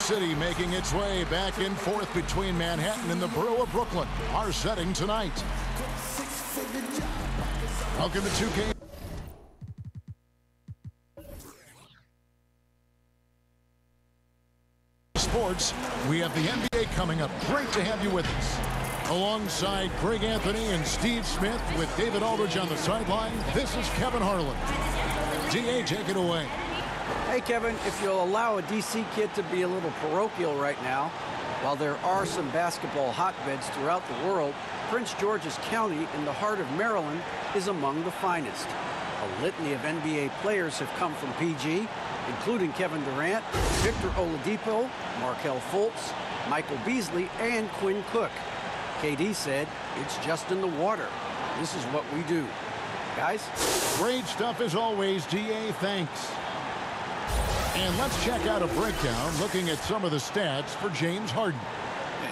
City making its way back and forth between Manhattan and the borough of Brooklyn. Our setting tonight. Welcome to 2K. Sports, we have the NBA coming up. Great to have you with us. Alongside Greg Anthony and Steve Smith with David Aldridge on the sideline, this is Kevin Harlan. DA, take it away. Hey, Kevin, if you'll allow a D.C. kid to be a little parochial right now, while there are some basketball hotbeds throughout the world, Prince George's County in the heart of Maryland is among the finest. A litany of NBA players have come from PG, including Kevin Durant, Victor Oladipo, Markelle Fultz, Michael Beasley, and Quinn Cook. KD said, "It's just in the water. This is what we do." Guys? Great stuff as always, DA. Thanks. And let's check out a breakdown looking at some of the stats for James Harden.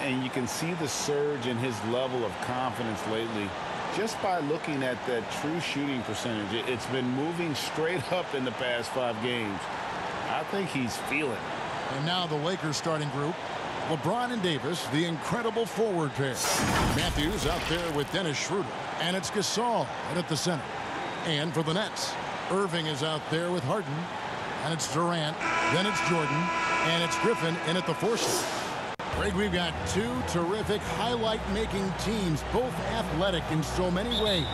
And you can see the surge in his level of confidence lately just by looking at that true shooting percentage. It's been moving straight up in the past 5 games. I think he's feeling it. And now the Lakers starting group. LeBron and Davis, the incredible forward pair. Matthews out there with Dennis Schroeder. And it's Gasol at the center. And for the Nets, Irving is out there with Harden. And it's Durant. Then it's Jordan. And it's Griffin in at the 4 slot. Greg, we've got 2 terrific highlight-making teams, both athletic in so many ways.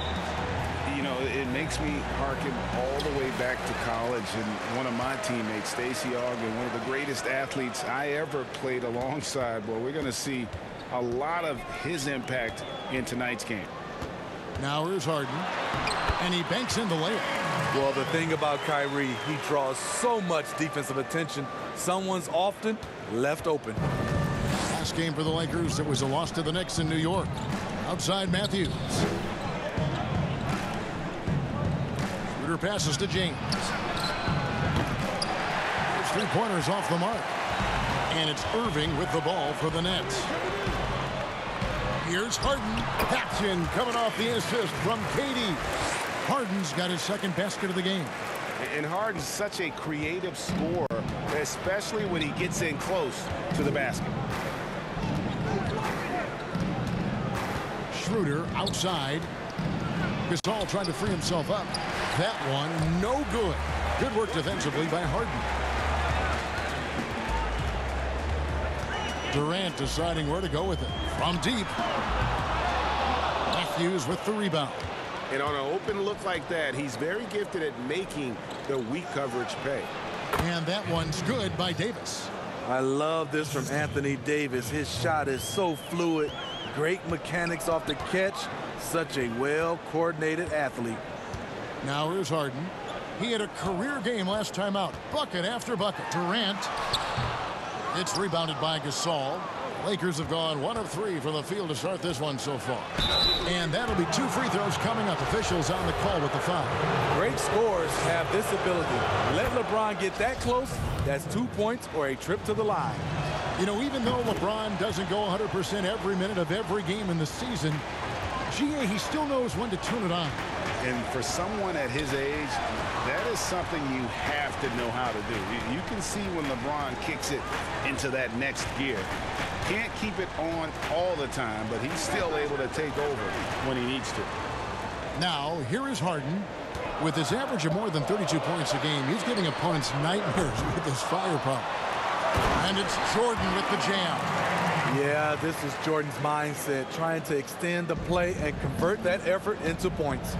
You know, it makes me harken all the way back to college, and one of my teammates, Stacey Ogden, one of the greatest athletes I ever played alongside. Well, we're going to see a lot of his impact in tonight's game. Now here's Harden, and he banks in the layup. Well, the thing about Kyrie, he draws so much defensive attention. Someone's often left open. Last game for the Lakers, it was a loss to the Knicks in New York. Outside Matthews. Schroeder passes to James. It's 3-pointers off the mark. And it's Irving with the ball for the Nets. Here's Harden. That's in, coming off the assist from KD. Harden's got his second basket of the game. And Harden's such a creative scorer, especially when he gets in close to the basket. Schroeder outside. Gasol trying to free himself up. That one, no good. Good work defensively by Harden. Durant deciding where to go with it. From deep. Matthews with the rebound. And on an open look like that, he's very gifted at making the weak coverage pay. And that one's good by Davis. I love this from Anthony Davis. His shot is so fluid. Great mechanics off the catch. Such a well-coordinated athlete. Now here's Harden. He had a career game last time out. Bucket after bucket. Durant. It's rebounded by Gasol. Lakers have gone 1 of 3 from the field to start this one so far. And that'll be 2 free throws coming up. Officials on the call with the foul. Great scorers have this ability. Let LeBron get that close, that's 2 points or a trip to the line. You know, even though LeBron doesn't go 100% every minute of every game in the season, GA, he still knows when to turn it on. And for someone at his age, that is something you have to know how to do. You can see when LeBron kicks it into that next gear. Can't keep it on all the time, but he's still able to take over when he needs to. Now, here is Harden. With his average of more than 32 points a game, he's giving opponents nightmares with his firepower. And it's Jordan with the jam. Yeah, this is Jordan's mindset, trying to extend the play and convert that effort into points.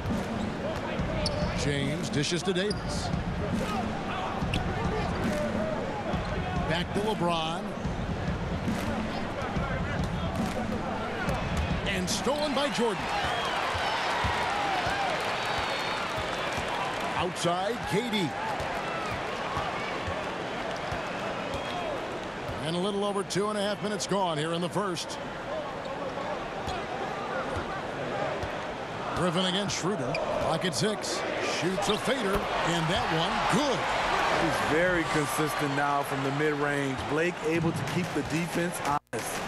James dishes to Davis. Back to LeBron. And stolen by Jordan. Outside, KD. And a little over 2.5 minutes gone here in the first. Griffin against Schroeder. Clock at 6. Shoots a fader. And that one, good. He's very consistent now from the mid-range. Blake able to keep the defense honest.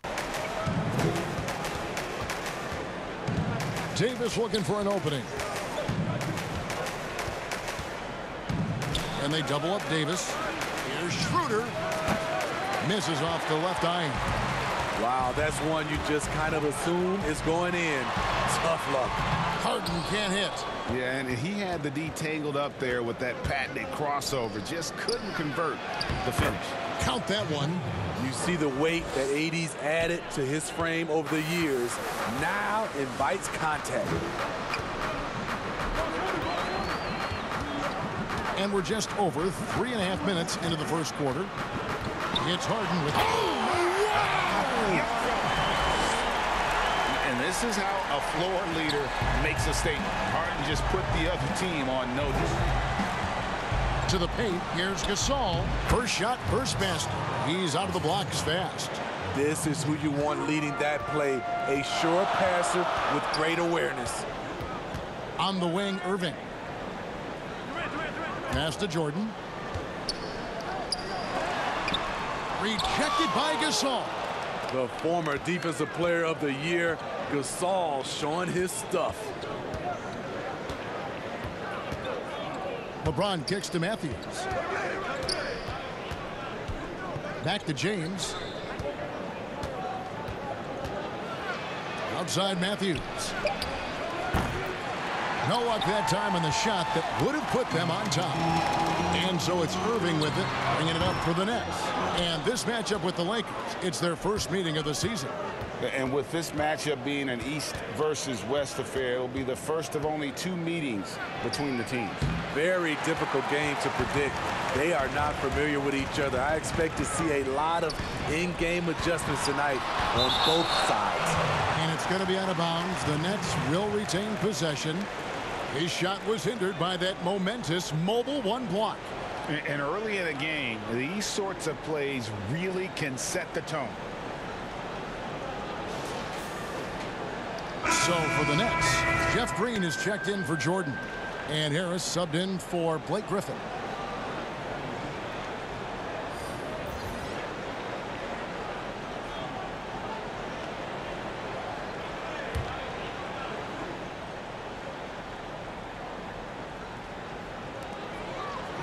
Davis looking for an opening. And they double up Davis. Here's Schroeder. Misses off the left iron. Wow, that's one you just kind of assume is going in. Tough luck. Harden can't hit. Yeah, and he had the D tangled up there with that patented crossover. Just couldn't convert the finish. Count that one. You see the weight that AD's added to his frame over the years. Now invites contact. And we're just over 3.5 minutes into the first quarter. It's Harden with... And this is how a floor leader makes a statement. Harden just put the other team on notice. To the paint, here's Gasol. First shot, first basket. He's out of the blocks fast. This is who you want leading that play. A sure passer with great awareness. On the wing, Irving. Pass to Jordan. Rejected by Gasol. The former Defensive Player of the Year, Gasol, showing his stuff. LeBron kicks to Matthews. Back to James. Outside Matthews. No luck that time on the shot that would have put them on top. And so it's Irving with it, bringing it up for the Nets. And this matchup with the Lakers, it's their first meeting of the season. And with this matchup being an East versus West affair, it will be the first of only 2 meetings between the teams. Very difficult game to predict. They are not familiar with each other. I expect to see a lot of in-game adjustments tonight on both sides. And it's going to be out of bounds. The Nets will retain possession. His shot was hindered by that momentous mobile 1 block. And early in a game, these sorts of plays really can set the tone. So for the Nets, Jeff Green is checked in for Jordan. And Harris subbed in for Blake Griffin.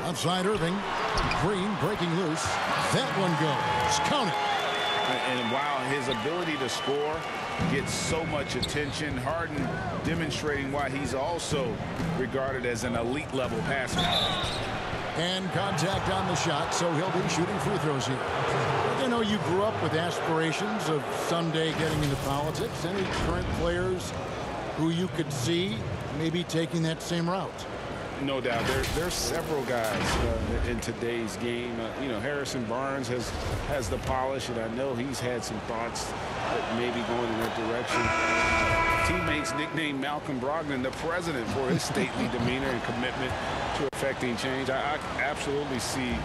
Outside Irving. Green breaking loose. That one goes. Count it. And while his ability to score gets so much attention, Harden demonstrating why he's also regarded as an elite level passer. And contact on the shot, so he'll be shooting free throws here. I know you grew up with aspirations of someday getting into politics. Any current players who you could see maybe taking that same route? No doubt. There's several guys in today's game. You know, Harrison Barnes has the polish, and I know he's had some thoughts that maybe going in that direction. Teammates nicknamed Malcolm Brogdon the president for his stately demeanor and commitment to affecting change. I absolutely see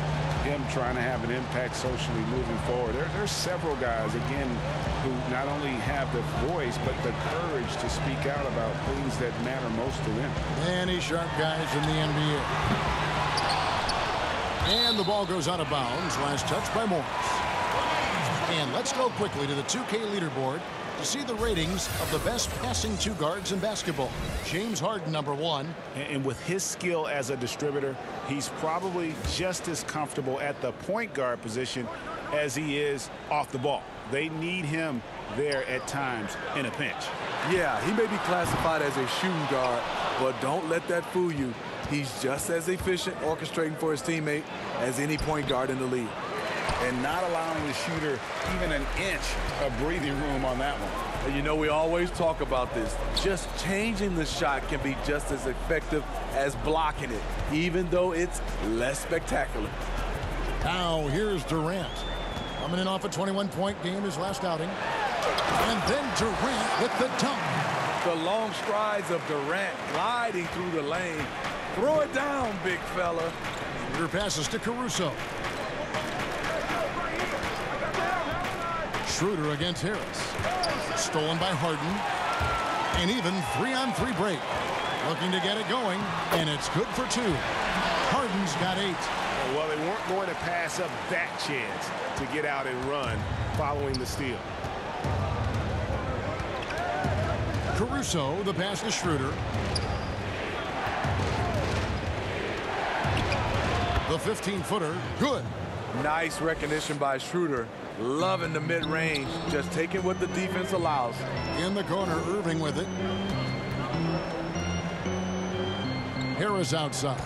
him trying to have an impact socially moving forward. There's several guys, again, who not only have the voice, but the courage to speak out about things that matter most to them. Many sharp guys in the NBA. And the ball goes out of bounds. Last touch by Morris. And let's go quickly to the 2K leaderboard to see the ratings of the best passing 2 guards in basketball. James Harden, #1. And with his skill as a distributor, he's probably just as comfortable at the point guard position as he is off the ball. They need him there at times in a pinch. Yeah, he may be classified as a shooting guard, but don't let that fool you. He's just as efficient orchestrating for his teammate as any point guard in the league. And not allowing the shooter even an inch of breathing room on that one. And you know, we always talk about this. Just changing the shot can be just as effective as blocking it, even though it's less spectacular. Now here's Durant. Coming in off a 21-point game his last outing. And then Durant with the dunk. The long strides of Durant gliding through the lane. Throw it down, big fella. Shooter passes to Caruso. Schroeder against Harris. Stolen by Harden. And even 3-on-3 break. Looking to get it going, and it's good for 2. Harden's got 8. Well, they weren't going to pass up that chance to get out and run following the steal. Caruso, the pass to Schroeder. The 15-footer, good. Nice recognition by Schroeder. Loving the mid-range, just taking what the defense allows. In the corner, Irving with it. Harris outside.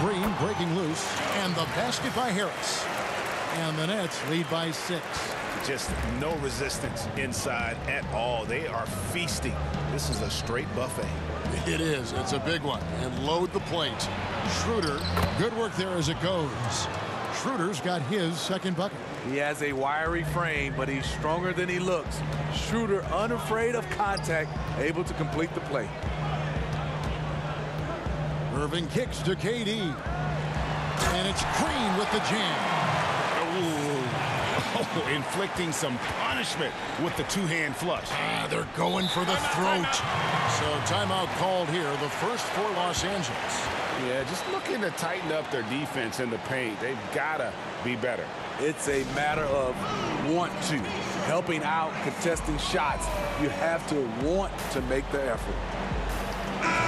Green breaking loose, and the basket by Harris. And the Nets lead by 6. Just no resistance inside at all. They are feasting. This is a straight buffet. It is. It's a big one. And load the plate. Schroeder, good work there as it goes. Schroeder's got his second bucket. He has a wiry frame, but he's stronger than he looks. Schroeder, unafraid of contact, able to complete the play. Irving kicks to KD. And it's Green with the jam. Oh, inflicting some punishment with the two-hand flush. They're going for the throat. So timeout called here, the first for Los Angeles. Yeah, just looking to tighten up their defense in the paint. They've got to be better. It's a matter of want to. Helping out, contesting shots. You have to want to make the effort.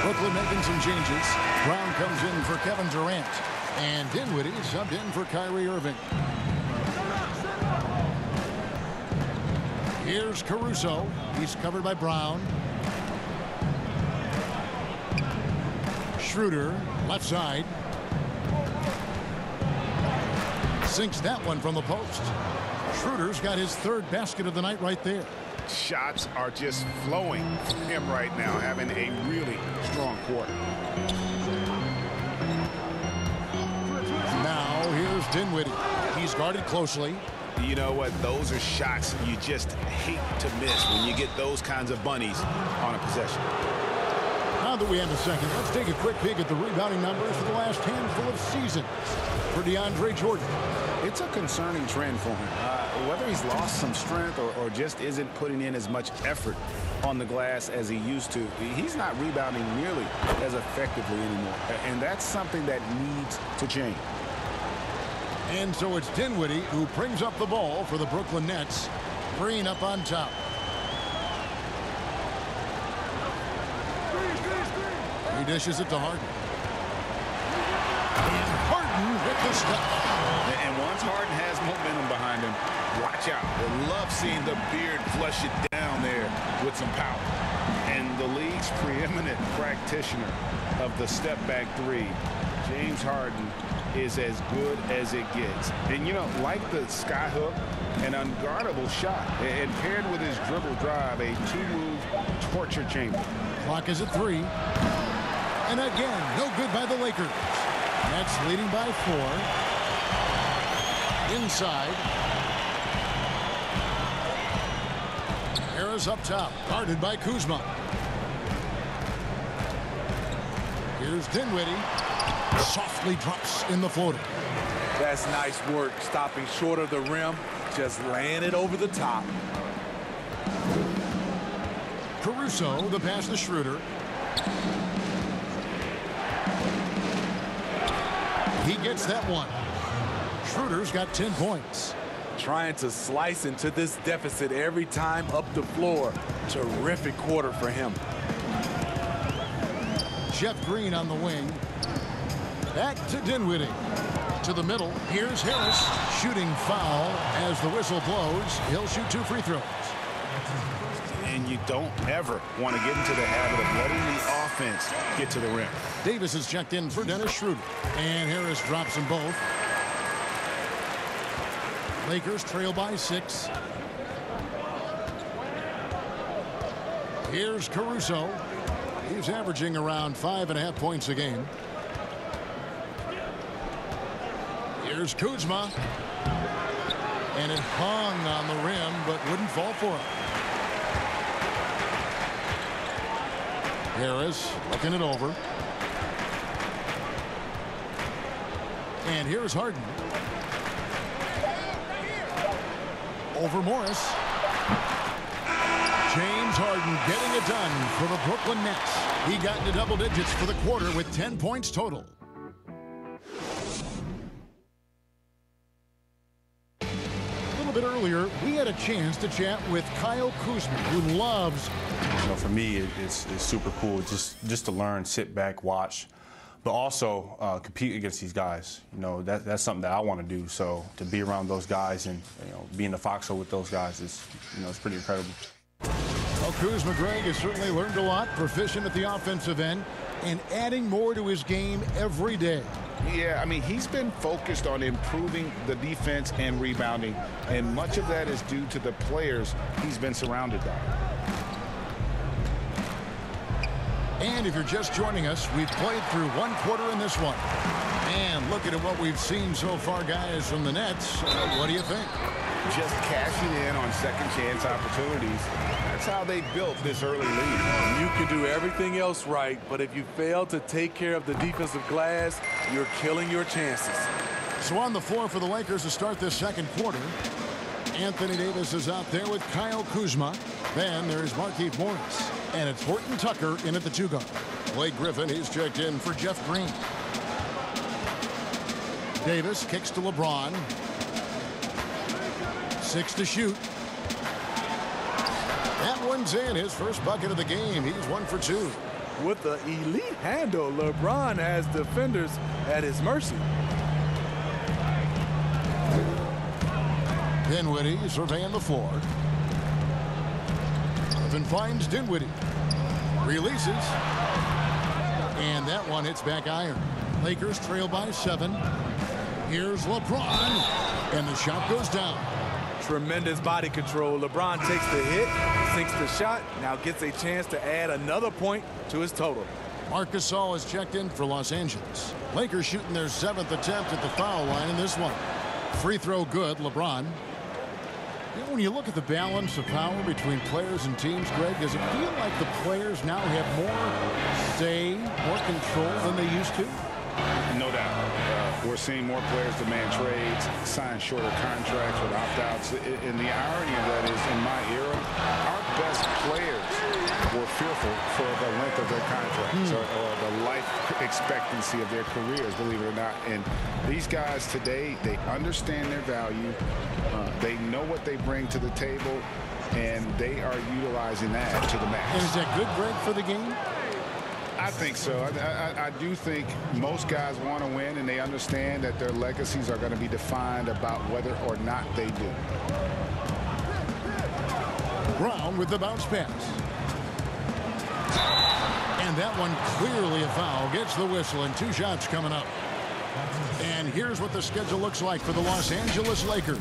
Brooklyn making some changes. Brown comes in for Kevin Durant. And Dinwiddie subbed in for Kyrie Irving. Here's Caruso. He's covered by Brown. Schroeder, left side. Sinks that one from the post. Schroeder's got his third basket of the night right there. Shots are just flowing from him right now, having a really strong quarter. Now here's Dinwiddie. He's guarded closely. You know what? Those are shots you just hate to miss when you get those kinds of bunnies on a possession. Now that we have a second, let's take a quick peek at the rebounding numbers for the last handful of seasons for DeAndre Jordan. It's a concerning trend for him. Whether he's lost some strength or just isn't putting in as much effort on the glass as he used to, he's not rebounding nearly as effectively anymore. And that's something that needs to change. And so it's Dinwiddie who brings up the ball for the Brooklyn Nets. Green up on top. He dishes it to Harden. And Harden with the step. And once Harden has momentum behind him, watch out. I love seeing the beard flush it down there with some power. And the league's preeminent practitioner of the step-back three, James Harden, is as good as it gets. And, you know, like the skyhook, an unguardable shot. And paired with his dribble drive, a two-move torture chamber. Clock is at 3. And again, no good by the Lakers. Nets leading by 4. Inside. Harris up top, guarded by Kuzma. Here's Dinwiddie. Softly drops in the floater. That's nice work, stopping short of the rim, just laying it over the top. Caruso, the pass to Schroeder. He gets that one. Schroeder's got 10 points. Trying to slice into this deficit every time up the floor. Terrific quarter for him. Jeff Green on the wing. Back to Dinwiddie. To the middle. Here's Harris. Shooting foul as the whistle blows. He'll shoot 2 free throws. And you don't ever want to get into the habit of letting the offense get to the rim. Davis is checked in for Dennis Schroeder. And Harris drops them both. Lakers trail by 6. Here's Caruso. He's averaging around 5.5 points a game. Here's Kuzma. And it hung on the rim, but wouldn't fall for him. Harris looking it over. And here's Harden. Over Morris. James Harden getting it done for the Brooklyn Nets. He got into double digits for the quarter with 10 points total. A little bit earlier, we had a chance to chat with Kyle Kuzma, who loves. You know, for me, it's super cool just to learn, sit back, watch but also compete against these guys. You know, that's something that I want to do. So to be around those guys and, you know, be in the foxhole with those guys is, you know, it's pretty incredible. Well, Kuzma Greg has certainly learned a lot, proficient at the offensive end, and adding more to his game every day. Yeah, I mean, he's been focused on improving the defense and rebounding, and much of that is due to the players he's been surrounded by. And if you're just joining us, we've played through one quarter in this one. And looking at what we've seen so far, guys, from the Nets, what do you think? Just cashing in on second chance opportunities. That's how they built this early lead. You can do everything else right, but if you fail to take care of the defensive glass, you're killing your chances. So on the floor for the Lakers to start this second quarter, Anthony Davis is out there with Kyle Kuzma. Then there's Markieff Morris. And it's Horton Tucker in at the 2 guard. Blake Griffin, he's checked in for Jeff Green. Davis kicks to LeBron. 6 to shoot. That one's in, his first bucket of the game. He's 1 for 2. With the elite handle, LeBron has defenders at his mercy. Dinwiddie surveying the floor. Griffin finds Dinwiddie. Releases. And that one hits back iron. Lakers trail by 7. Here's LeBron. And the shot goes down. Tremendous body control. LeBron takes the hit, sinks the shot, now gets a chance to add another point to his total. Marc Gasol is checked in for Los Angeles. Lakers shooting their 7th attempt at the foul line in this one. Free throw good, LeBron. You know, when you look at the balance of power between players and teams, Greg, does it feel like the players now have more say, more control than they used to? No doubt. We're seeing more players demand trades, sign shorter contracts with opt-outs. And the irony of that is, in my era, our best players were fearful for the length of their contracts or the life expectancy of their careers, believe it or not. And these guys today, they understand their value. They know what they bring to the table, and they are utilizing that to the max. And is that good, Greg, for the game? I think so. I do think most guys want to win, and they understand that their legacies are going to be defined about whether or not they do. Brown with the bounce pass. And that one clearly a foul. Gets the whistle, and 2 shots coming up. And here's what the schedule looks like for the Los Angeles Lakers.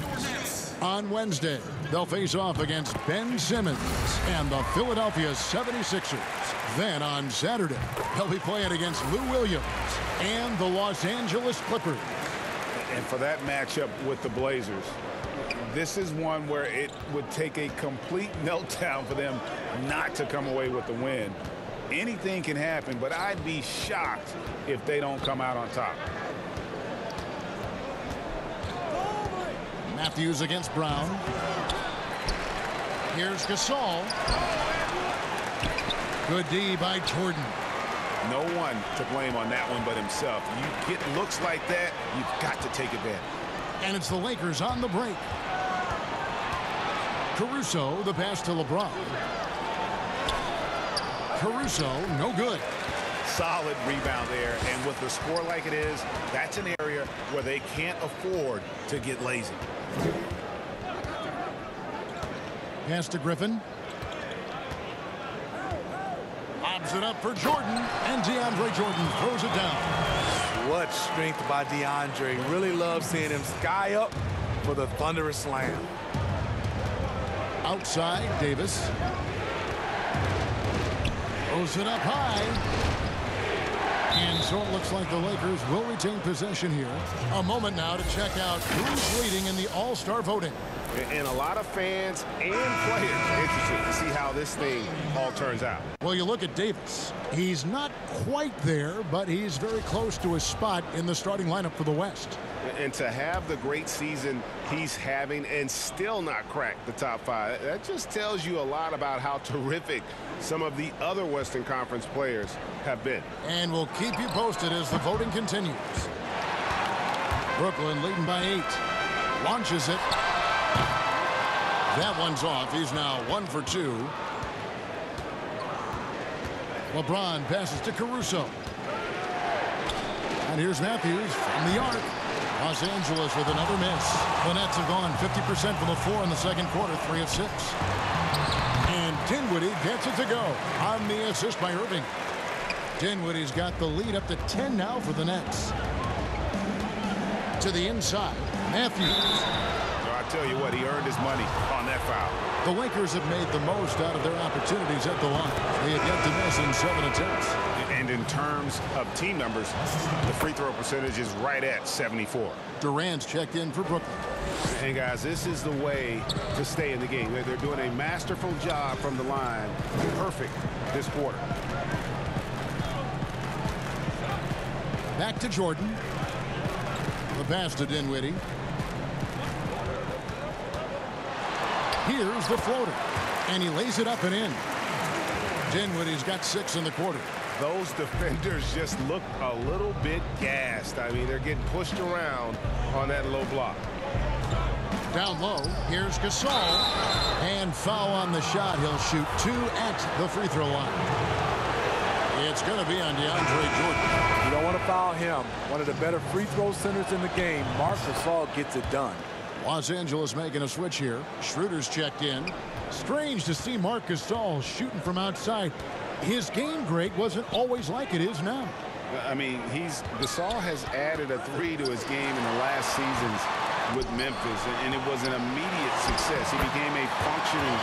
On Wednesday, they'll face off against Ben Simmons and the Philadelphia 76ers. Then on Saturday, they'll be playing against Lou Williams and the Los Angeles Clippers. And for that matchup with the Blazers, this is one where it would take a complete meltdown for them not to come away with the win. Anything can happen, but I'd be shocked if they don't come out on top. Matthews against Brown. Here's Gasol. Good D by Jordan. No one to blame on that one but himself. You get looks like that, you've got to take advantage. And it's the Lakers on the break. Caruso, the pass to LeBron. Caruso, no good. Solid rebound there, and with the score like it is, that's an area where they can't afford to get lazy. Pass to Griffin. Lobs it up for Jordan, and DeAndre Jordan throws it down. What strength by DeAndre. Really love seeing him sky up for the thunderous slam. Outside, Davis. Throws it up high. And so it looks like the Lakers will retain possession here. A moment now to check out who's leading in the All-Star voting. And a lot of fans and players interested to see how this thing all turns out. Well, you look at Davis. He's not quite there, but he's very close to his spot in the starting lineup for the West. And to have the great season he's having and still not crack the top 5, that just tells you a lot about how terrific some of the other Western Conference players have been. And we'll keep you posted as the voting continues. Brooklyn leading by 8. Launches it. That one's off. He's now 1 for 2. LeBron passes to Caruso. And here's Matthews from the arc. Los Angeles with another miss. The Nets have gone 50% from the floor in the second quarter, 3 of 6. And Dinwiddie gets it to go on the assist by Irving. Dinwiddie's got the lead up to 10 now for the Nets. To the inside, Matthews. I tell you what, he earned his money on that foul. The Lakers have made the most out of their opportunities at the line. They have yet to miss in 7 attempts. And in terms of team numbers, the free throw percentage is right at 74. Durant's checked in for Brooklyn. And guys, this is the way to stay in the game. They're doing a masterful job from the line. Perfect this quarter. Back to Jordan. The pass to Dinwiddie. Here's the floater. And he lays it up and in. Dinwiddie's got 6 in the quarter. Those defenders just look a little bit gassed. I mean, they're getting pushed around on that low block. Down low, here's Gasol. And foul on the shot. He'll shoot 2 at the free throw line. It's going to be on DeAndre Jordan. You don't want to foul him. One of the better free throw centers in the game. Marc Gasol gets it done. Los Angeles making a switch here. Schroeder's checked in. Strange to see Marc Gasol shooting from outside. His game grade wasn't always like it is now. I mean, Gasol has added a 3 to his game in the last seasons with Memphis, and it was an immediate success. He became a functioning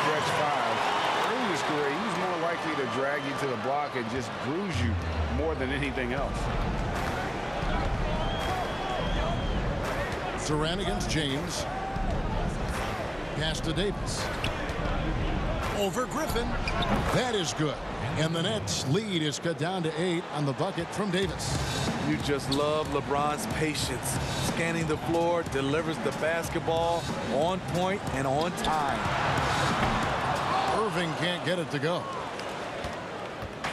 stretch 5. Early in his career, he was more likely to drag you to the block and just bruise you more than anything else. Durant against James. Pass to Davis. Over Griffin. That is good. And the Nets lead is cut down to 8 on the bucket from Davis. You just love LeBron's patience. Scanning the floor, delivers the basketball on point and on time. Irving can't get it to go.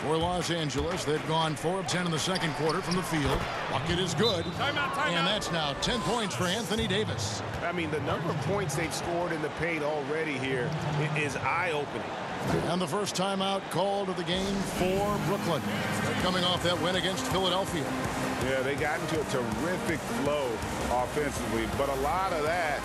For Los Angeles, they've gone 4 of 10 in the second quarter from the field. Bucket is good. And that's now 10 points for Anthony Davis. I mean, the number of points they've scored in the paint already here is eye-opening. And the first timeout called of the game for Brooklyn. They're coming off that win against Philadelphia. Yeah, they got into a terrific flow offensively, but a lot of that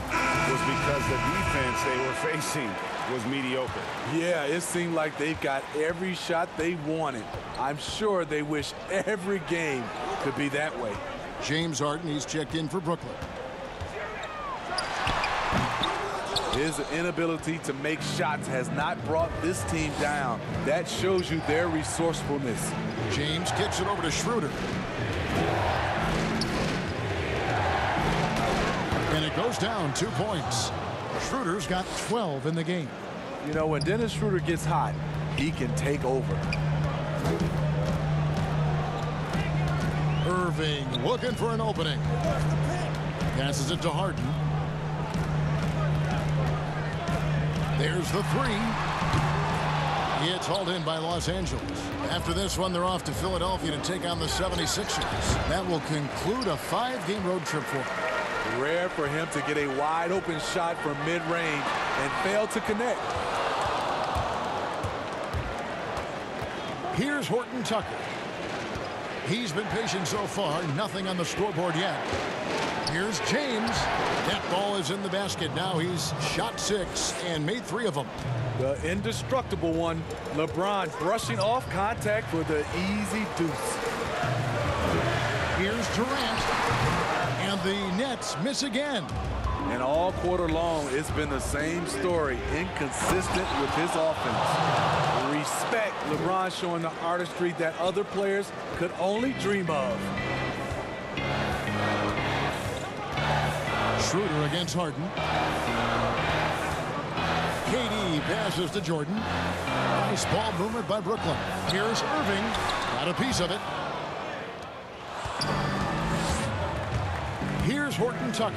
was because the defense they were facing was mediocre. Yeah, it seemed like they've got every shot they wanted. I'm sure they wish every game could be that way. James Harden, he's checked in for Brooklyn. His inability to make shots has not brought this team down. That shows you their resourcefulness. James kicks it over to Schroeder. And it goes down 2 points. Schroeder's got 12 in the game. You know, when Dennis Schroeder gets hot, he can take over. Irving looking for an opening. Passes it to Harden. There's the 3. It's hauled in by Los Angeles. After this one, they're off to Philadelphia to take on the 76ers. That will conclude a 5-game road trip for them. Rare for him to get a wide open shot from mid-range and fail to connect. Here's Horton Tucker. He's been patient so far. Nothing on the scoreboard yet. Here's James. That ball is in the basket. Now he's shot 6 and made 3 of them. The indestructible one. LeBron brushing off contact for the easy deuce. Here's Durant. And the Nets miss again. And all quarter long, it's been the same story. Inconsistent with his offense. Respect LeBron showing the artistry that other players could only dream of. Schroeder against Harden. KD passes to Jordan. Nice ball movement by Brooklyn. Here's Irving. Got a piece of it. Here's Horton Tucker.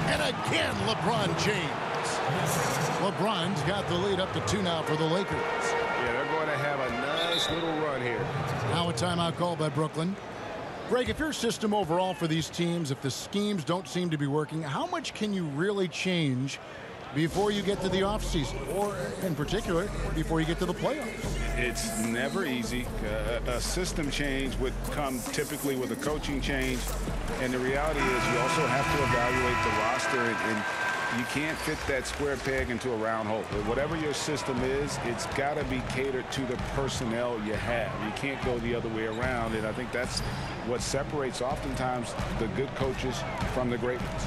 And again, LeBron James. LeBron's got the lead up to 2 now for the Lakers. Yeah, they're going to have a nice little run here. Now a timeout called by Brooklyn. Greg, if your system overall for these teams, if the schemes don't seem to be working, how much can you really change before you get to the offseason, or in particular, before you get to the playoffs? It's never easy. A system change would come typically with a coaching change, and the reality is you also have to evaluate the roster, and you can't fit that square peg into a round hole. Whatever your system is, it's got to be catered to the personnel you have. You can't go the other way around, and I think that's what separates oftentimes the good coaches from the great ones.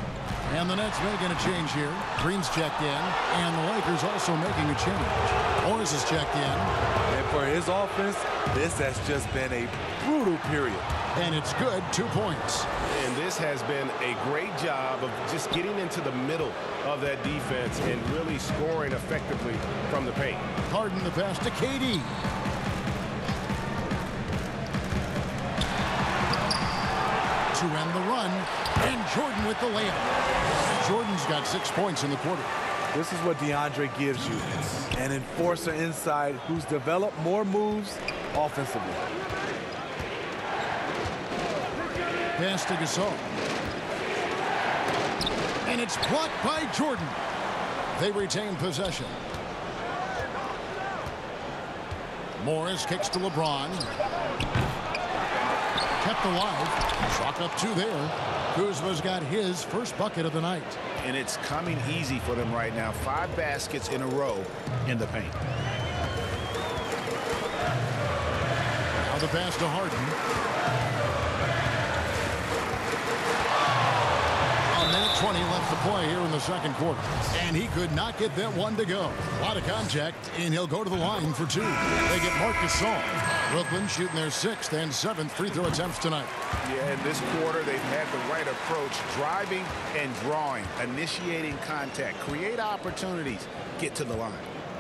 And the Nets making a change here. Green's checked in, and the Lakers also making a change. Morris is checked in. And for his offense, this has just been a brutal period. And it's good, 2 points. And this has been a great job of just getting into the middle of that defense and really scoring effectively from the paint. Harden the pass to KD. To end the run, and Jordan with the layup. Jordan's got 6 points in the quarter. This is what DeAndre gives you, an enforcer inside who's developed more moves offensively. Pass to Gasol. And it's blocked by Jordan. They retain possession. Morris kicks to LeBron. Kept alive. Chalk up 2 there. Kuzma's got his first bucket of the night. And it's coming easy for them right now. 5 baskets in a row in the paint. Now the pass to Harden. A minute 20 left to play here in the second quarter. And he could not get that one to go. A lot of contact, and he'll go to the line for 2. They get Marc Gasol. Brooklyn shooting their 6th and 7th free throw attempts tonight. Yeah, in this quarter, they've had the right approach, driving and drawing, initiating contact, create opportunities, get to the line.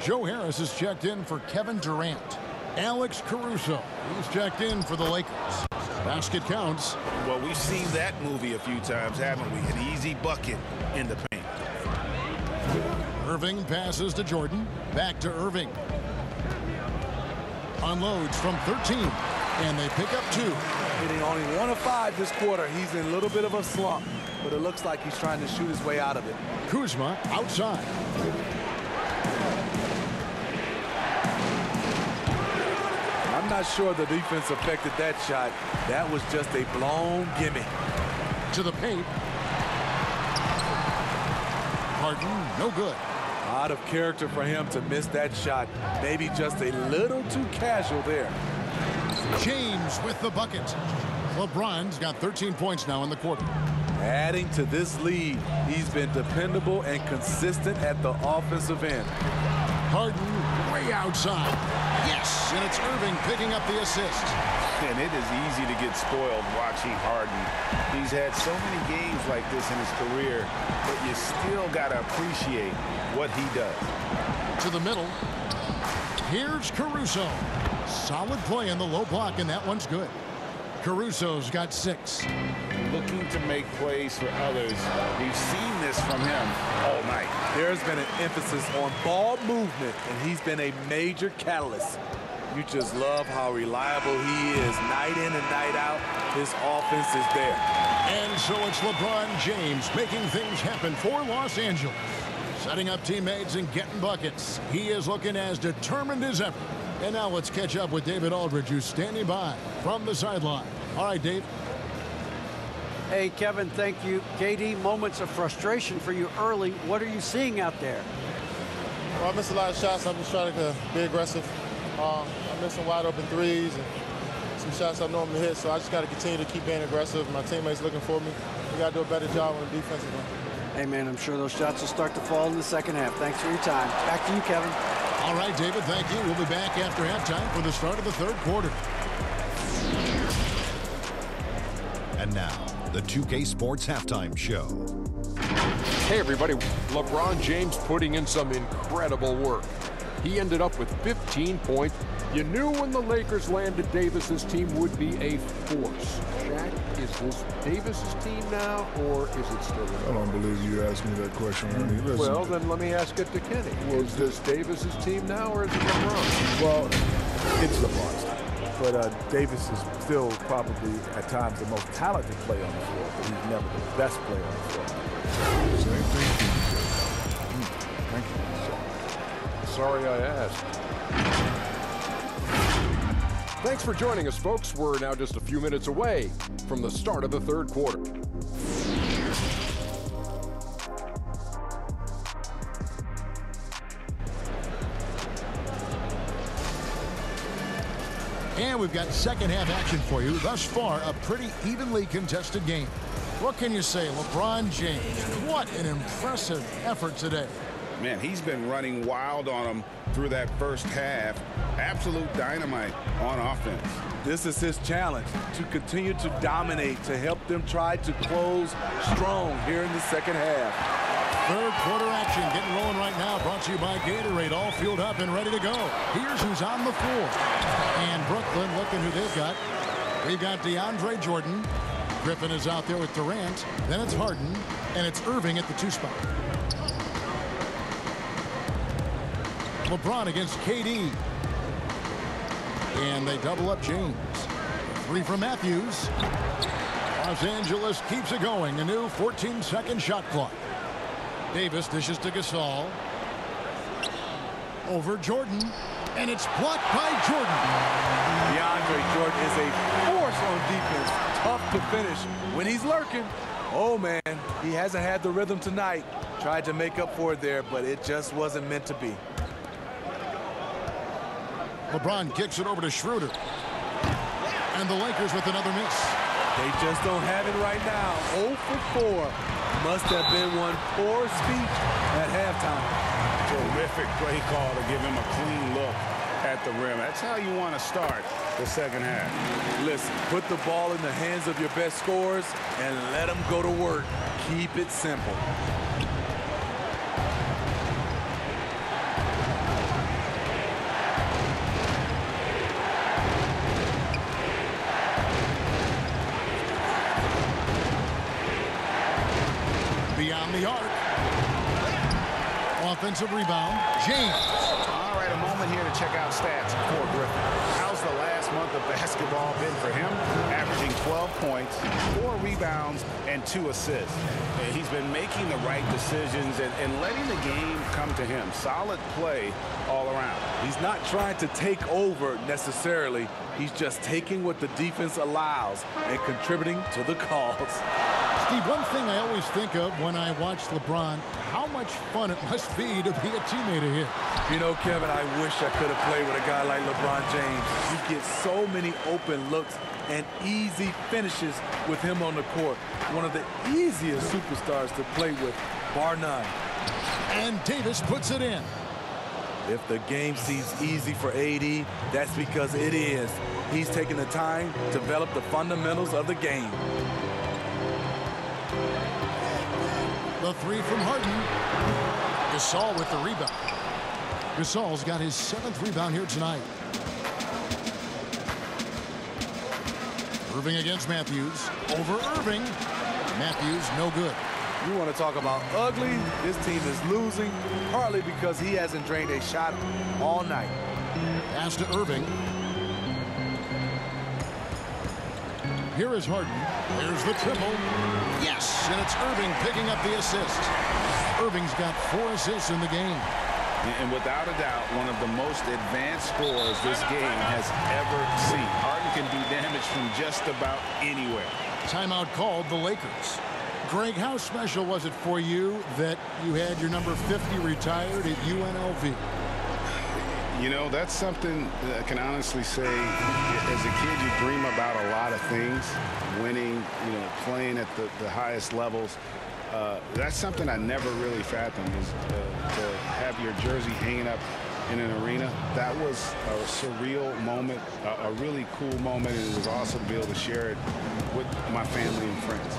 Joe Harris is checked in for Kevin Durant. Alex Caruso, he's checked in for the Lakers. Basket counts. Well, we've seen that movie a few times, haven't we? An easy bucket in the paint. Irving passes to Jordan. Back to Irving. Unloads from 13. And they pick up 2. Hitting only 1 of 5 this quarter. He's in a little bit of a slump, but it looks like he's trying to shoot his way out of it. Kuzma outside. I'm not sure the defense affected that shot. That was just a blown gimme. To the paint. Harden, no good. Out of character for him to miss that shot. Maybe just a little too casual there. James with the bucket. LeBron's got 13 points now in the quarter. Adding to this lead, he's been dependable and consistent at the offensive end. Harden way outside. Yes, and it's Irving picking up the assist. And it is easy to get spoiled watching Harden. He's had so many games like this in his career, but you still got to appreciate what he does. To the middle. Here's Caruso. Solid play in the low block, and that one's good. Caruso's got 6. Looking to make plays for others. We've seen this from him all night. There's been an emphasis on ball movement, and he's been a major catalyst. You just love how reliable he is night in and night out. His offense is there. And so it's LeBron James making things happen for Los Angeles. Setting up teammates and getting buckets. He is looking as determined as ever. And now let's catch up with David Aldridge, who's standing by from the sideline. All right, Dave. Hey, Kevin, thank you. KD, moments of frustration for you early. What are you seeing out there? Well, I missed a lot of shots. I'm just trying to be aggressive. I missed some wide open threes and some shots I normally hit, so I just got to continue to keep being aggressive. My teammates looking for me. We got to do a better job on the defensive end. Hey, man, I'm sure those shots will start to fall in the second half. Thanks for your time. Back to you, Kevin. All right, David, thank you. We'll be back after halftime for the start of the third quarter. And now, the 2K Sports Halftime Show. Hey, everybody. LeBron James putting in some incredible work. He ended up with 15 points. You knew when the Lakers landed Davis's team would be a force. Shaq, is this Davis's team now, or is it still? I don't believe you asked me that question, Ernie. Listen. Well, then let me ask it to Kenny. Is this Davis's team now, or is it LeBron? Well, it's LeBron's team. But Davis is still probably, at times, the most talented player on the floor, but he's never the best player on the floor. Same thing. Thank you. Sorry I asked. Thanks for joining us, folks. We're now just a few minutes away from the start of the third quarter. And we've got second half action for you. Thus far, a pretty evenly contested game. What can you say? LeBron James, what an impressive effort today. Man, he's been running wild on them through that first half. Absolute dynamite on offense. This is his challenge, to continue to dominate, to help them try to close strong here in the second half. Third quarter action getting rolling right now, brought to you by Gatorade, all fueled up and ready to go. Here's who's on the floor. And Brooklyn, looking who they've got. We've got DeAndre Jordan. Griffin is out there with Durant. Then it's Harden, and it's Irving at the 2 spot. LeBron against KD. And they double up James. 3 from Matthews. Los Angeles keeps it going. A new 14-second shot clock. Davis dishes to Gasol. Over Jordan. And it's blocked by Jordan. DeAndre Jordan is a force on defense. Tough to finish. When he's lurking, oh man, he hasn't had the rhythm tonight. Tried to make up for it there, but it just wasn't meant to be. LeBron kicks it over to Schroeder. And the Lakers with another miss. They just don't have it right now. 0 for 4. Must have been one poor speech at halftime. Terrific play call to give him a clean look at the rim. That's how you want to start the second half. Listen, put the ball in the hands of your best scorers and let them go to work. Keep it simple. Beyond the arc. Offensive rebound. James. All right, a moment here to check out stats for Griffin. How's the last month of basketball been for him? Averaging 12 points, 4 rebounds, and 2 assists. And he's been making the right decisions and letting the game come to him. Solid play all around. He's not trying to take over necessarily. He's just taking what the defense allows and contributing to the cause. Steve, one thing I always think of when I watch LeBron, how much fun it must be to be a teammate of his. You know, Kevin, I wish I could have played with a guy like LeBron James. You get so many open looks and easy finishes with him on the court. One of the easiest superstars to play with, bar none. And Davis puts it in. If the game seems easy for AD, that's because it is. He's taking the time to develop the fundamentals of the game. The 3 from Harden. Gasol with the rebound. Gasol's got his 7th rebound here tonight. Irving against Matthews. Over Irving. Matthews no good. You want to talk about ugly? This team is losing, partly because he hasn't drained a shot all night. Pass to Irving. Here is Harden. There's the triple. Yes, and it's Irving picking up the assist. Irving's got 4 assists in the game. And without a doubt, one of the most advanced scorers this game has ever seen. Harden can do damage from just about anywhere. Timeout called the Lakers. Greg, how special was it for you that you had your number 50 retired at UNLV? You know, that's something that I can honestly say, as a kid, you dream about a lot of things, winning, you know, playing at the highest levels. That's something I never really fathomed, is to have your jersey hanging up in an arena. That was a surreal moment, a really cool moment, and it was awesome to be able to share it with my family and friends.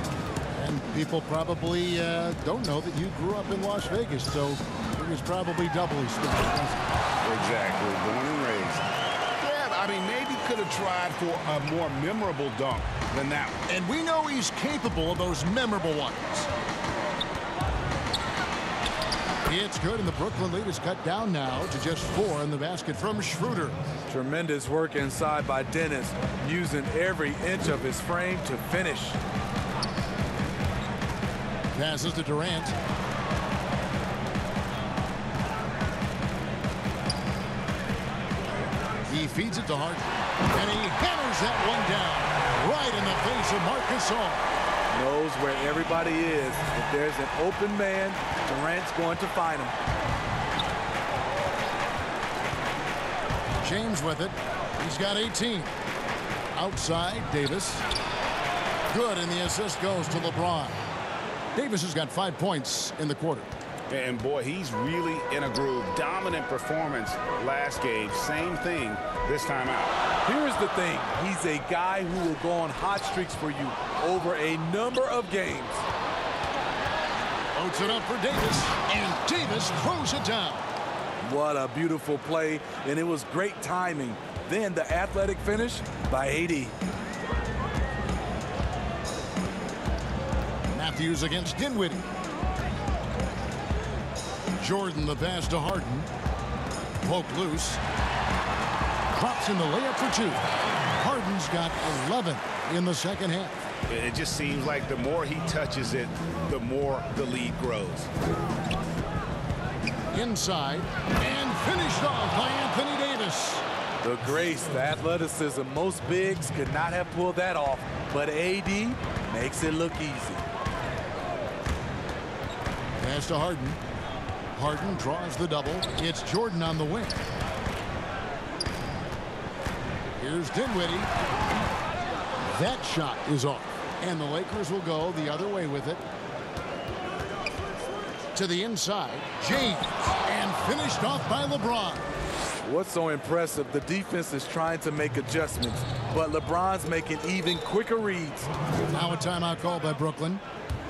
And people probably don't know that you grew up in Las Vegas, so it was probably doubly special. Exactly, born and raised. Yeah, I mean, maybe could have tried for a more memorable dunk than that one. And we know he's capable of those memorable ones. It's good, and the Brooklyn lead is cut down now to just 4 in the basket from Schroeder. Tremendous work inside by Dennis, using every inch of his frame to finish. Passes to Durant. He feeds it to Harden. And he hammers that one down right in the face of Marc Gasol. Knows where everybody is. If there's an open man, Durant's going to find him. James with it. He's got 18. Outside, Davis. Good, and the assist goes to LeBron. Davis has got 5 points in the quarter. And boy, he's really in a groove. Dominant performance last game. Same thing this time out. Here's the thing. He's a guy who will go on hot streaks for you over a number of games. Loads it up for Davis, and Davis throws it down. What a beautiful play, and it was great timing. Then the athletic finish by AD. Matthews against Dinwiddie. Jordan the pass to Harden. Poke loose. Drops in the layup for 2. Harden's got 11 in the second half. It just seems like the more he touches it, the more the lead grows. Inside and finished off by Anthony Davis. The grace, the athleticism, most bigs could not have pulled that off, but AD makes it look easy. Pass to Harden. Harden draws the double. It's Jordan on the wing. Here's Dinwiddie. That shot is off. And the Lakers will go the other way with it. To the inside. James. And finished off by LeBron. What's so impressive, the defense is trying to make adjustments, but LeBron's making even quicker reads. Now a timeout call by Brooklyn.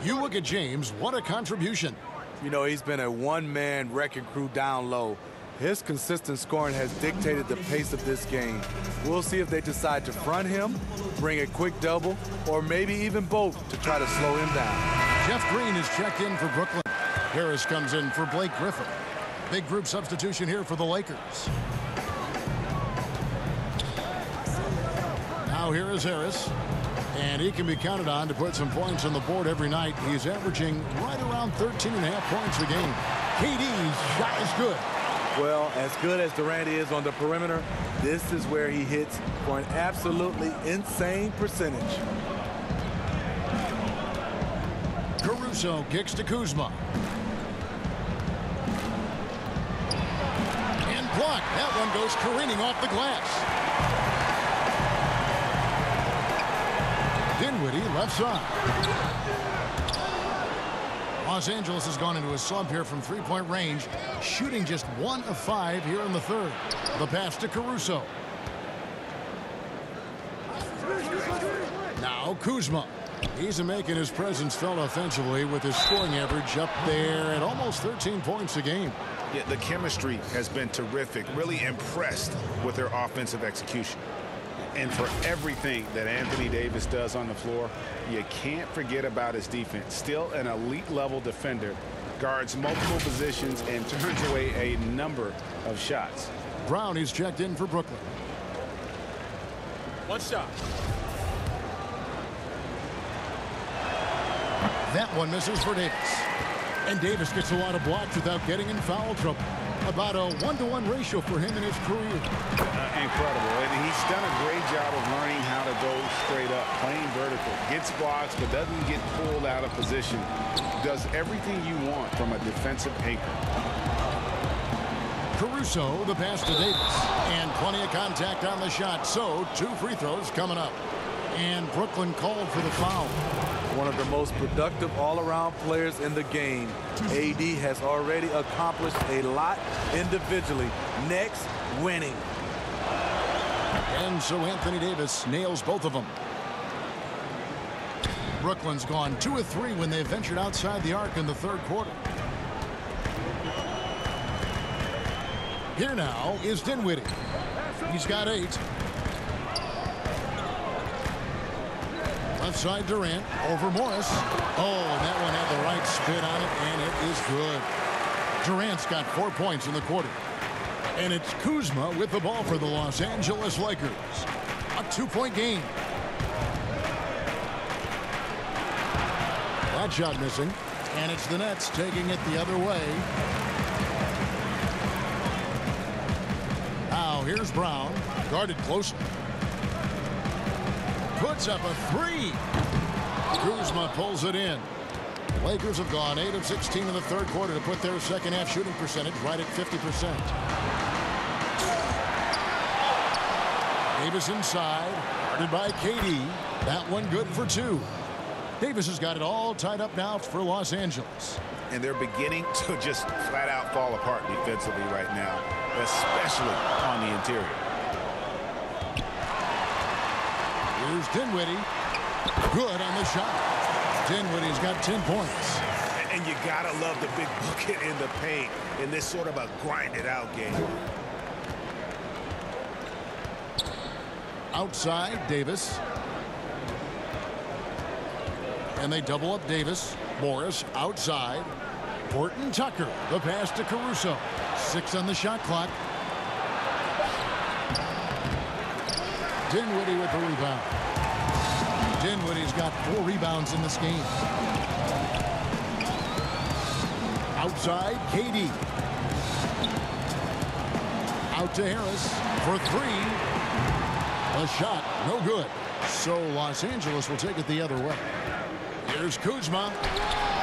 You look at James, what a contribution. You know, he's been a one-man wrecking crew down low. His consistent scoring has dictated the pace of this game. We'll see if they decide to front him, bring a quick double, or maybe even both to try to slow him down. Jeff Green is checked in for Brooklyn. Harris comes in for Blake Griffin. Big group substitution here for the Lakers. Now here is Harris. And he can be counted on to put some points on the board every night. He's averaging right around 13.5 points a game. KD's shot is good. Well, as good as Durant is on the perimeter, this is where he hits for an absolutely insane percentage. Caruso kicks to Kuzma. And blocked. That one goes careening off the glass. Dinwiddie left side. Los Angeles has gone into a slump here from three-point range, shooting just 1 of 5 here in the third. The pass to Caruso. Now Kuzma. He's making his presence felt offensively with his scoring average up there at almost 13 points a game. Yeah, the chemistry has been terrific. Really impressed with their offensive execution. And for everything that Anthony Davis does on the floor, you can't forget about his defense. Still an elite level defender, guards multiple positions and turns away a number of shots. Brown is checked in for Brooklyn. One shot. That one misses for Davis. And Davis gets a lot of blocks without getting in foul trouble. About a 1-to-1 ratio for him in his career. Incredible. And he's done a great job of learning how to go straight up, playing vertical. Gets blocks, but doesn't get pulled out of position. Does everything you want from a defensive anchor. Caruso, the pass to Davis. And plenty of contact on the shot. So, 2 free throws coming up. And Brooklyn called for the foul. One of the most productive all-around players in the game. AD has already accomplished a lot individually. Next, winning. And so Anthony Davis nails both of them. Brooklyn's gone 2 of 3 when they ventured outside the arc in the third quarter. Here now is Dinwiddie. He's got 8. Left side Durant over Morris. Oh, and that one had the right spin on it, and it is good. Durant's got 4 points in the quarter. And it's Kuzma with the ball for the Los Angeles Lakers. A 2-point game. That shot missing. And it's the Nets taking it the other way. Now here's Brown. Guarded closely. Puts up a three. Kuzma pulls it in. The Lakers have gone 8 of 16 in the third quarter to put their second half shooting percentage right at 50%. Davis inside, guarded by KD. That one good for 2. Davis has got it all tied up now for Los Angeles. And they're beginning to just flat out fall apart defensively right now, especially on the interior. Here's Dinwiddie. Good on the shot. Dinwiddie's got 10 points. And you gotta love the big bucket in the paint in this sort of a grinded out game. Outside, Davis. And they double up Davis. Morris outside. Horton Tucker. The pass to Caruso. 6 on the shot clock. Dinwiddie with the rebound. Dinwiddie's got 4 rebounds in this game. Outside, KD. Out to Harris for 3. A shot, no good. So Los Angeles will take it the other way. Here's Kuzma.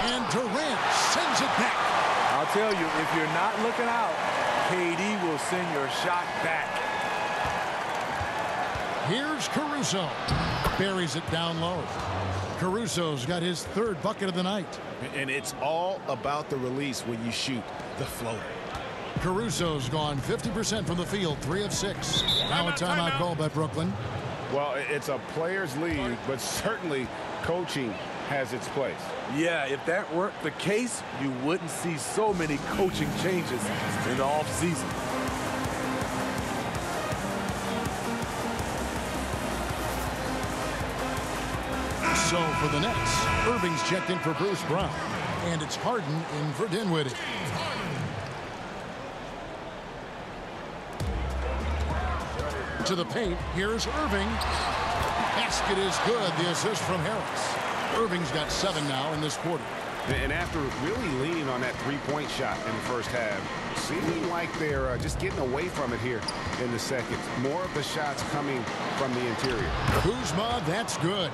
And Durant sends it back. I'll tell you, if you're not looking out, KD will send your shot back. Here's Caruso. Buries it down low. Caruso's got his 3rd bucket of the night. And it's all about the release when you shoot the floater. Caruso's gone 50% from the field, 3 of 6. Now a timeout call by Brooklyn. Well, it's a players' league, but certainly coaching has its place. Yeah, if that weren't the case, you wouldn't see so many coaching changes in the offseason. So for the Nets, Irving's checked in for Bruce Brown. And it's Harden in for Dinwiddie. To the paint, here's Irving. Basket is good. The assist from Harris. Irving's got 7 now in this quarter. And after really leaning on that 3-point shot in the first half, seeming like they're just getting away from it here in the second. More of the shots coming from the interior. Kuzma, that's good.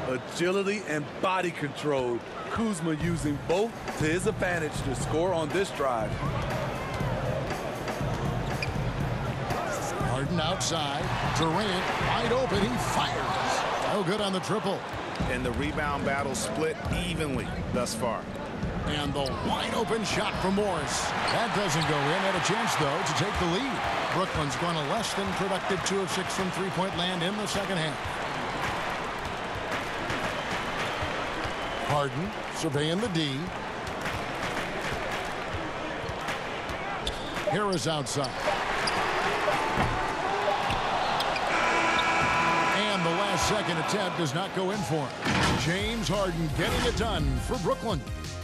Agility and body control. Kuzma using both to his advantage to score on this drive. Harden outside. Durant wide open. He fires. No good on the triple. And the rebound battle split evenly thus far. And the wide open shot from Morris. That doesn't go in. Had a chance, though, to take the lead. Brooklyn's gone a less than productive 2 of 6 from 3-point land in the second half. Harden surveying the D. Harris outside. And the last second attempt does not go in for him. James Harden getting it done for Brooklyn.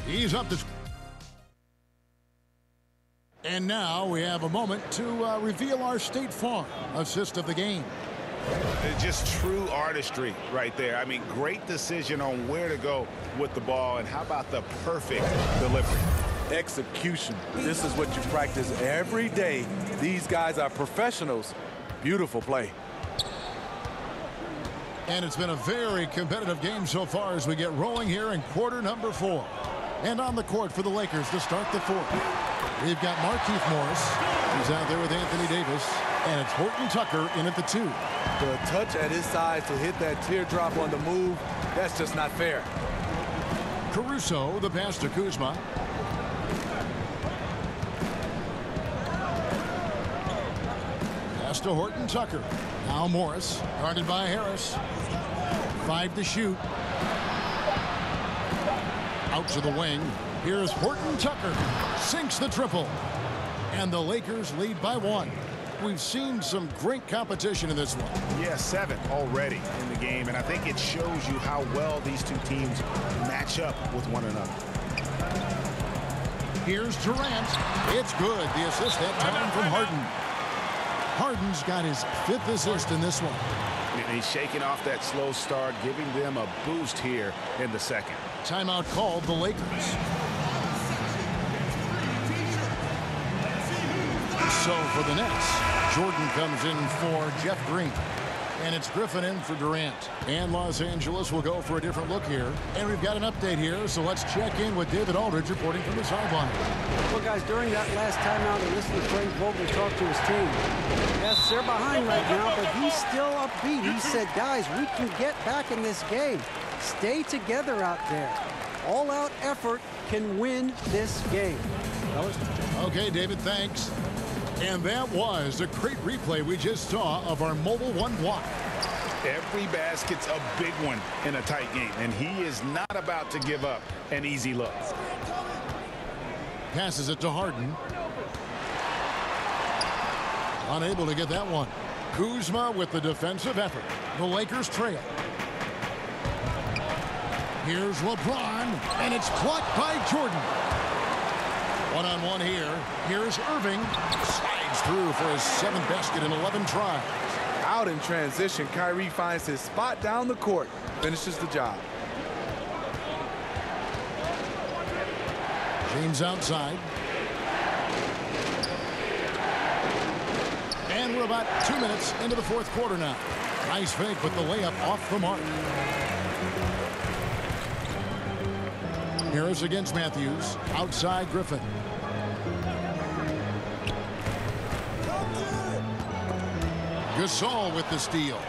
He's up to... And now we have a moment to reveal our State Farm assist of the game. Just true artistry right there. I mean, great decision on where to go with the ball, and how about the perfect delivery? Execution. This is what you practice every day. These guys are professionals. Beautiful play. And it's been a very competitive game so far as we get rolling here in quarter number 4. And on the court for the Lakers to start the 4th. We've got Markieff Morris. He's out there with Anthony Davis. And it's Horton Tucker in at the 2. The touch at his size to hit that teardrop on the move, that's just not fair. Caruso, the pass to Kuzma. Pass to Horton Tucker. Now Morris, guarded by Harris. 5 to shoot. Out to the wing. Here's Horton Tucker. Sinks the triple. And the Lakers lead by 1. We've seen some great competition in this one. Yeah, 7 already in the game, and I think it shows you how well these two teams match up with one another. Here's Durant. It's good. The assist that time from Harden. Harden's got his 5th assist in this one. And he's shaking off that slow start, giving them a boost here in the second. Timeout called the Lakers. So for the Nets, Jordan comes in for Jeff Green. And it's Griffin in for Durant. And Los Angeles will go for a different look here. And we've got an update here, so let's check in with David Aldridge reporting from the sideline. Well, guys, during that last timeout, I listened to Frank Vogel talk to his team. Yes, they're behind right now, but he's still upbeat. He said, guys, we can get back in this game. Stay together out there. All-out effort can win this game. Okay, David, thanks. And that was a great replay we just saw of our Mobile One block. Every basket's a big one in a tight game, and he is not about to give up an easy look. Passes it to Harden. Unable to get that one. Kuzma with the defensive effort. The Lakers trail. Here's LeBron, and it's blocked by Jordan. One-on-one here. Here's Irving. Slides through for his 7th basket in 11 tries. Out in transition, Kyrie finds his spot down the court. Finishes the job. James outside. And we're about 2 minutes into the 4th quarter now. Nice fake, but the layup off the mark. Harris against Matthews. Outside Griffin. Gasol with the steal.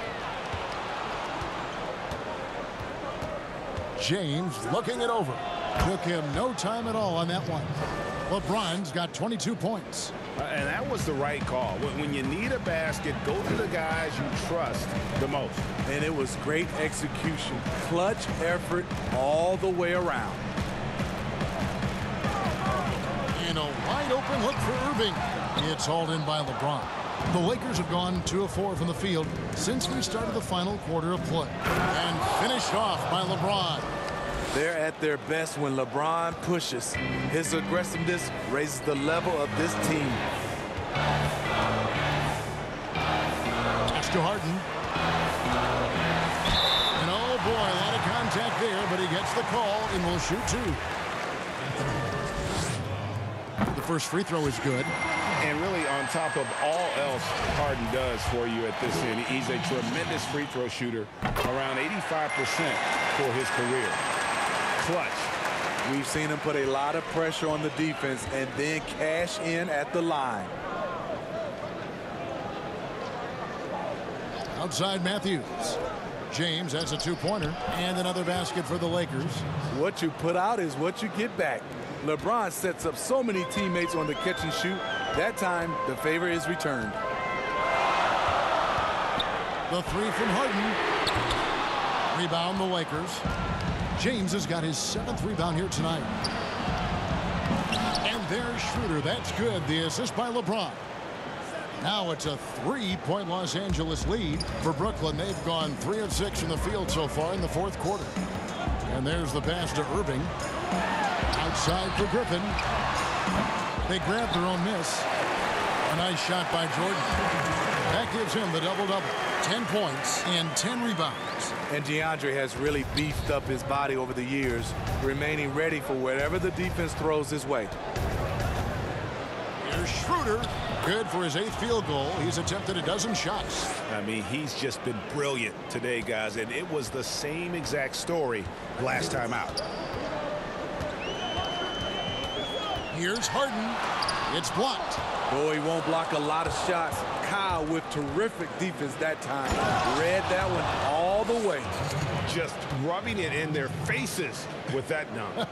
James looking it over. Took him no time at all on that one. LeBron's got 22 points. And that was the right call. When you need a basket, go to the guys you trust the most. And it was great execution. Clutch effort all the way around. And a wide open look for Irving. It's hauled in by LeBron. The Lakers have gone 2 of 4 from the field since we started the final quarter of play. And finished off by LeBron. They're at their best when LeBron pushes. His aggressiveness raises the level of this team. Pass to Harden. And oh boy, a lot of contact there, but he gets the call and will shoot 2. The first free throw is good. And really, on top of all else Harden does for you at this end, he's a tremendous free throw shooter, around 85% for his career. Clutch. We've seen him put a lot of pressure on the defense and then cash in at the line. Outside Matthews. James has a 2-pointer and another basket for the Lakers. What you put out is what you get back. LeBron sets up so many teammates on the catch and shoot. That time, the favor is returned. The 3 from Harden. Rebound the Lakers. James has got his 7th rebound here tonight. And there's Schroeder. That's good. The assist by LeBron. Now it's a 3-point Los Angeles lead for Brooklyn. They've gone 3 of 6 from the field so far in the 4th quarter. And there's the pass to Irving. Outside for Griffin. They grab their own miss. A nice shot by Jordan. That gives him the double-double. 10 points and 10 rebounds. And DeAndre has really beefed up his body over the years, remaining ready for whatever the defense throws his way. Here's Schroeder. Good for his 8th field goal. He's attempted a dozen shots. I mean, he's just been brilliant today, guys, and it was the same exact story last time out. Here's Harden. It's blocked. Boy, he won't block a lot of shots. Kyle with terrific defense that time. Read that one all the way. Just rubbing it in their faces with that dunk.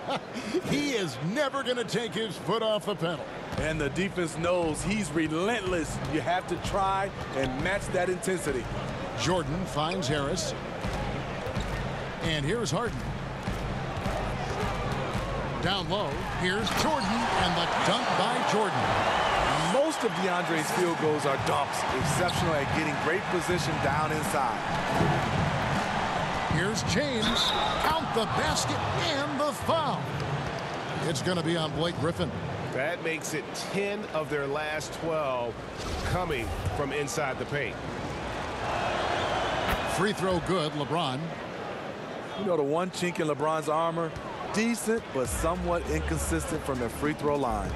He is never going to take his foot off the pedal. And the defense knows he's relentless. You have to try and match that intensity. Jordan finds Harris. And here's Harden. Down low. Here's Jordan, and the dunk by Jordan. Most of DeAndre's field goals are dunks. Exceptional at getting great position down inside. Here's James. Count the basket and the foul. It's going to be on Blake Griffin. That makes it 10 of their last 12 coming from inside the paint. Free throw good, LeBron. You know the one chink in LeBron's armor? Decent, but somewhat inconsistent from the free throw line.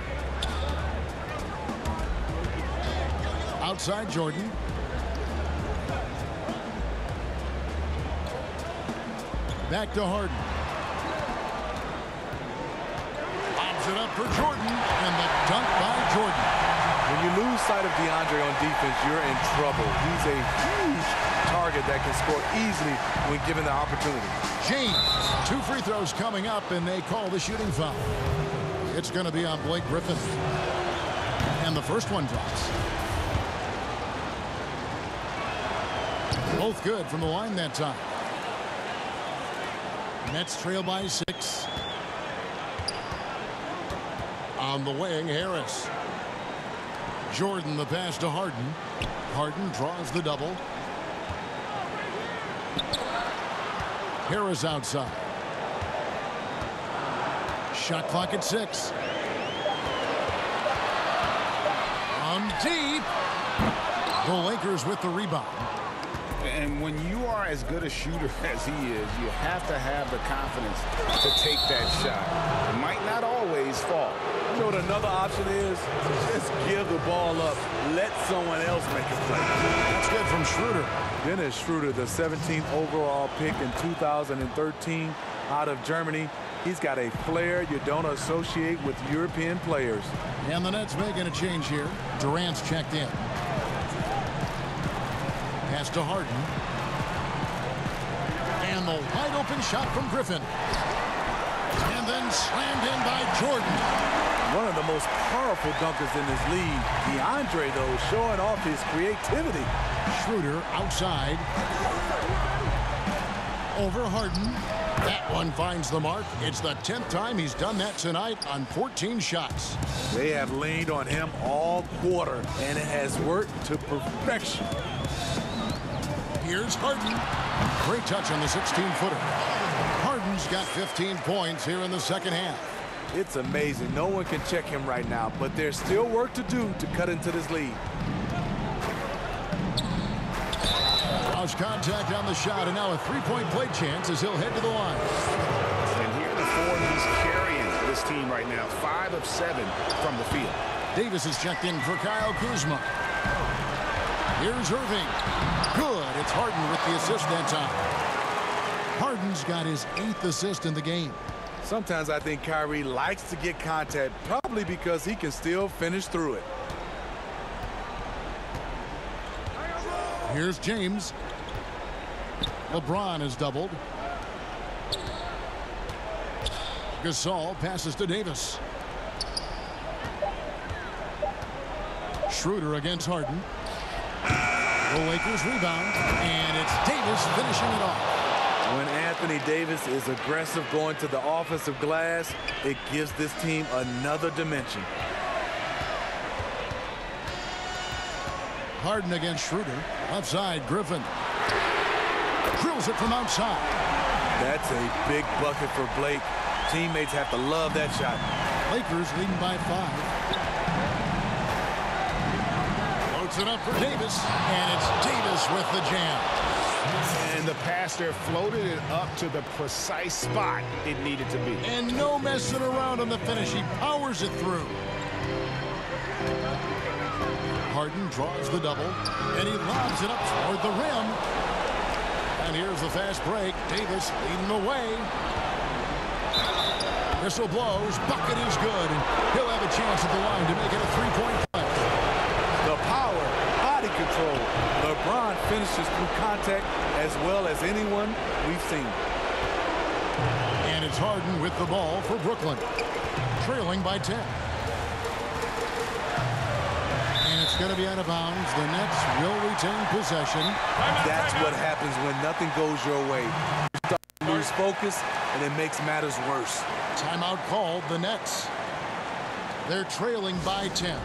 Outside Jordan. Back to Harden. Lobs it up for Jordan, and the dunk by Jordan. When you lose sight of DeAndre on defense, you're in trouble. He's a huge target that can score easily when given the opportunity. James, 2 free throws coming up, and they call the shooting foul. It's going to be on Blake Griffin. And the first one drops. Both good from the line that time. Nets trail by 6. On the wing, Harris. Jordan the pass to Harden. Harden draws the double. Harris outside. Shot clock at 6. On deep. The Lakers with the rebound. And when you are as good a shooter as he is, you have to have the confidence to take that shot. It might not always fall. You know what another option is? Just give the ball up. Let someone else make a play. That's good from Schroeder. Dennis Schroeder, the 17th overall pick in 2013 out of Germany. He's got a flair you don't associate with European players. And the Nets making a change here. Durant's checked in. Pass to Harden. And the wide open shot from Griffin. And then slammed in by Jordan. One of the most powerful dunkers in this league. DeAndre, though, showing off his creativity. Schroeder outside. Over Harden. That one finds the mark. It's the 10th time he's done that tonight on 14 shots. They have leaned on him all quarter, and it has worked to perfection. Here's Harden. Great touch on the 16-footer. Harden's got 15 points here in the second half. It's amazing. No one can check him right now, but there's still work to do to cut into this lead. Cross contact on the shot, and now a three-point play chance as he'll head to the line. And here the form he's carrying this team right now. 5 of 7 from the field. Davis is checked in for Kyle Kuzma. Here's Irving. Good. It's Harden with the assist that time. Harden's got his 8th assist in the game. Sometimes I think Kyrie likes to get contact, probably because he can still finish through it. Here's James. LeBron is doubled. Gasol passes to Davis. Schroeder against Harden. The Lakers rebound, and it's Davis finishing it off. When Anthony Davis is aggressive going to the offensive glass, it gives this team another dimension. Harden against Schroeder. Left side, Griffin. Drills it from outside. That's a big bucket for Blake. Teammates have to love that shot. Lakers leading by 5. Loads it up for Davis, and it's Davis with the jam. And the pass there floated it up to the precise spot it needed to be. And no messing around on the finish. He powers it through. Harden draws the double, and he lobs it up toward the rim. And here's the fast break. Davis leading the way. Whistle blows. Bucket is good, and he'll have a chance at the line to make it a three-point play. The power, body control. LeBron finishes through contact as well as anyone we've seen. And it's Harden with the ball for Brooklyn, trailing by 10. It's going to be out of bounds. The Nets will retain possession. That's what happens when nothing goes your way. You start to lose focus, and it makes matters worse. Timeout called. The Nets. They're trailing by 10.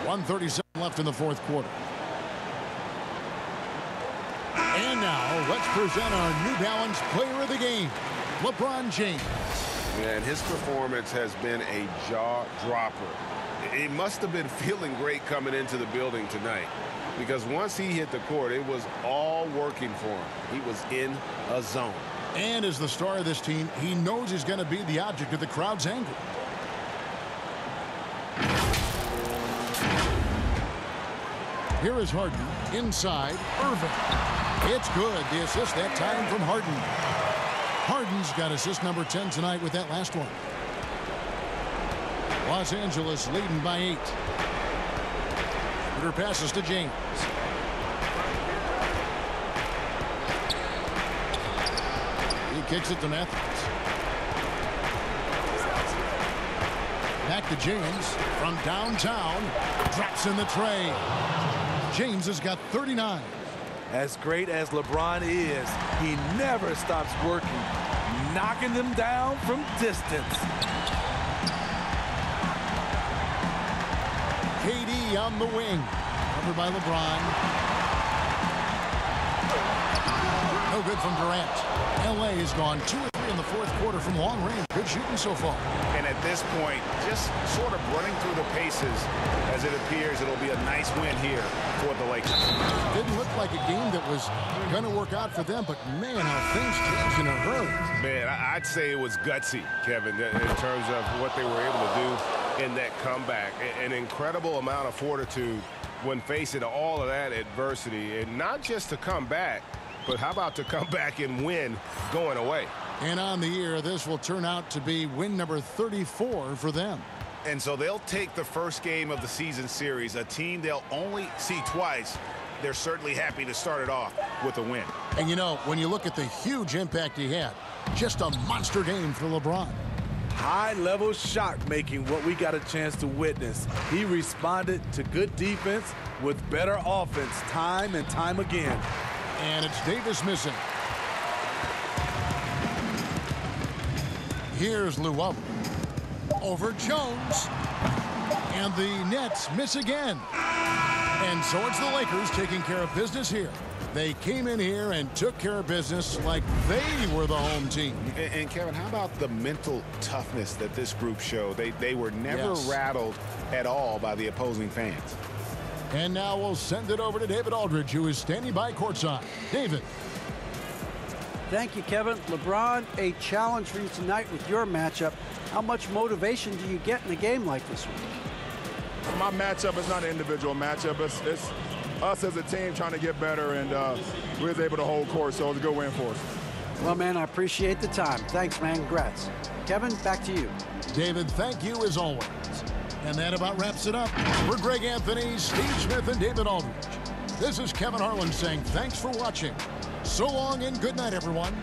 1:37 left in the fourth quarter. And now let's present our New Balance player of the game, LeBron James. And his performance has been a jaw-dropper. It must have been feeling great coming into the building tonight, because once he hit the court, it was all working for him. He was in a zone. And as the star of this team, he knows he's going to be the object of the crowd's anger. Here is Harden. Inside, Irving. It's good. The assist that time from Harden. Harden's got assist number 10 tonight with that last one. Los Angeles leading by 8. Shooter passes to James. He kicks it to Matthews. Back to James from downtown. Drops in the tray. James has got 39. As great as LeBron is, he never stops working, knocking them down from distance. KD on the wing. Covered by LeBron. No good from Durant. LA has gone 2 or 3 in the fourth quarter from long range. Good shooting so far. And at this point, just sort of running through the paces as it appears it'll be a nice win here for the Lakers. Didn't look like a game that was going to work out for them, but man, how things changed in a hurry. Man, I'd say it was gutsy, Kevin, in terms of what they were able to do in that comeback. An incredible amount of fortitude when facing all of that adversity, and not just to come back, but how about to come back and win going away? And on the year, this will turn out to be win number 34 for them. And so they'll take the first game of the season series, a team they'll only see twice. They're certainly happy to start it off with a win. And you know, when you look at the huge impact he had, just a monster game for LeBron. High-level shot making, what we got a chance to witness. He responded to good defense with better offense time and time again. And it's Davis missing. Here's Llewellyn. Over Jones. And the Nets miss again. And so it's the Lakers taking care of business here. They came in here and took care of business like they were the home team. And Kevin, how about the mental toughness that this group showed? They were never rattled at all by the opposing fans. And now we'll send it over to David Aldridge, who is standing by courtside. David. Thank you, Kevin. LeBron, a challenge for you tonight with your matchup. How much motivation do you get in a game like this one? My matchup is not an individual matchup. It's us as a team trying to get better, and we was able to hold court, so it was a good win for us. Well, man, I appreciate the time. Thanks, man. Congrats. Kevin, back to you. David, thank you as always. And that about wraps it up. For Greg Anthony, Steve Smith, and David Aldridge, this is Kevin Harlan saying thanks for watching. So long and good night, everyone.